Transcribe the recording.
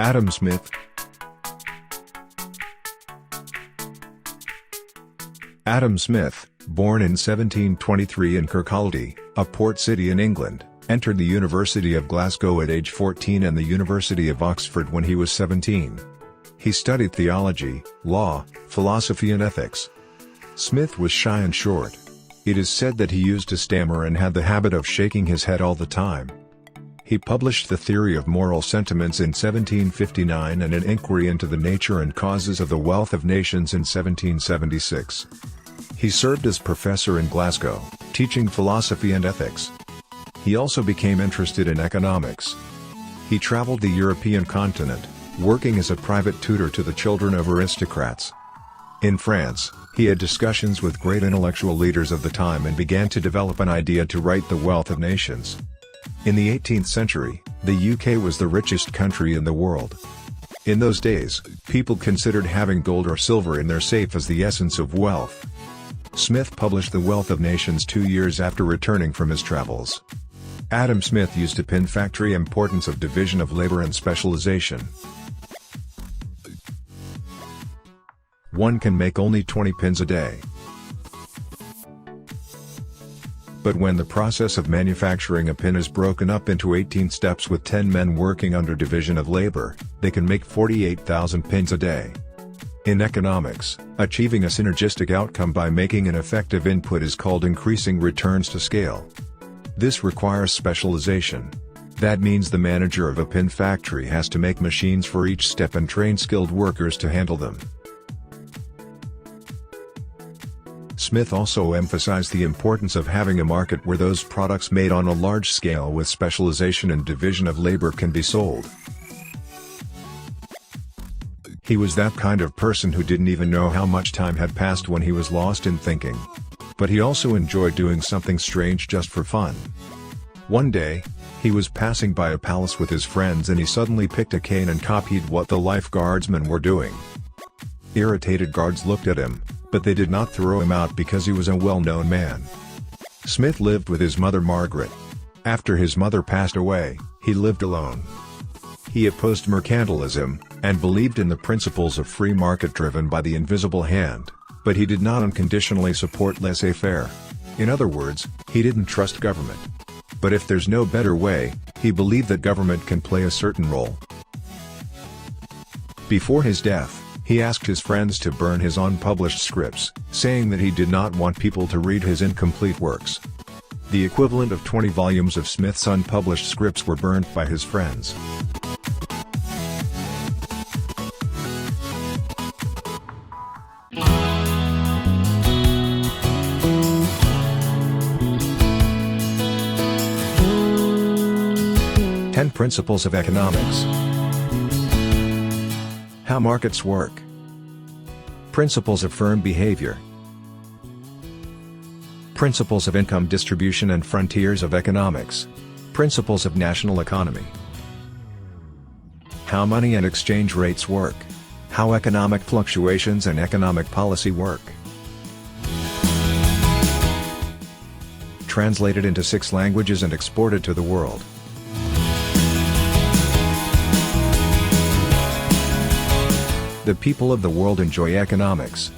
Adam Smith. Adam Smith, born in 1723 in Kirkcaldy, a port city in England, entered the University of Glasgow at age 14 and the University of Oxford when he was 17. He studied theology, law, philosophy and ethics. Smith was shy and short. It is said that he used to stammer and had the habit of shaking his head all the time. He published The Theory of Moral Sentiments in 1759 and An Inquiry into the Nature and Causes of the Wealth of Nations in 1776. He served as professor in Glasgow, teaching philosophy and ethics. He also became interested in economics. He traveled the European continent, working as a private tutor to the children of aristocrats. In France, he had discussions with great intellectual leaders of the time and began to develop an idea to write The Wealth of Nations. In the 18th century, the UK was the richest country in the world. In those days, people considered having gold or silver in their safe as the essence of wealth. Smith published The Wealth of Nations 2 years after returning from his travels. Adam Smith used to pin factory importance of division of labor and specialization. One can make only 20 pins a day. But when the process of manufacturing a pin is broken up into 18 steps with 10 men working under division of labor, they can make 48,000 pins a day. In economics, achieving a synergistic outcome by making an effective input is called increasing returns to scale. This requires specialization. That means the manager of a pin factory has to make machines for each step and train skilled workers to handle them. Smith also emphasized the importance of having a market where those products made on a large scale with specialization and division of labor can be sold. He was that kind of person who didn't even know how much time had passed when he was lost in thinking. But he also enjoyed doing something strange just for fun. One day, he was passing by a palace with his friends and he suddenly picked a cane and copied what the lifeguardsmen were doing. Irritated guards looked at him, but they did not throw him out because he was a well-known man. Smith lived with his mother Margaret. After his mother passed away, he lived alone. He opposed mercantilism, and believed in the principles of free market driven by the invisible hand, but he did not unconditionally support laissez-faire. In other words, he didn't trust government. But if there's no better way, he believed that government can play a certain role. Before his death, he asked his friends to burn his unpublished scripts, saying that he did not want people to read his incomplete works. The equivalent of 20 volumes of Smith's unpublished scripts were burned by his friends. Ten Principles of Economics. How markets work. Principles of firm behavior. Principles of income distribution and frontiers of economics. Principles of national economy. How money and exchange rates work. How economic fluctuations and economic policy work. Translated into 6 languages and exported to the world. The people of the world enjoy economics,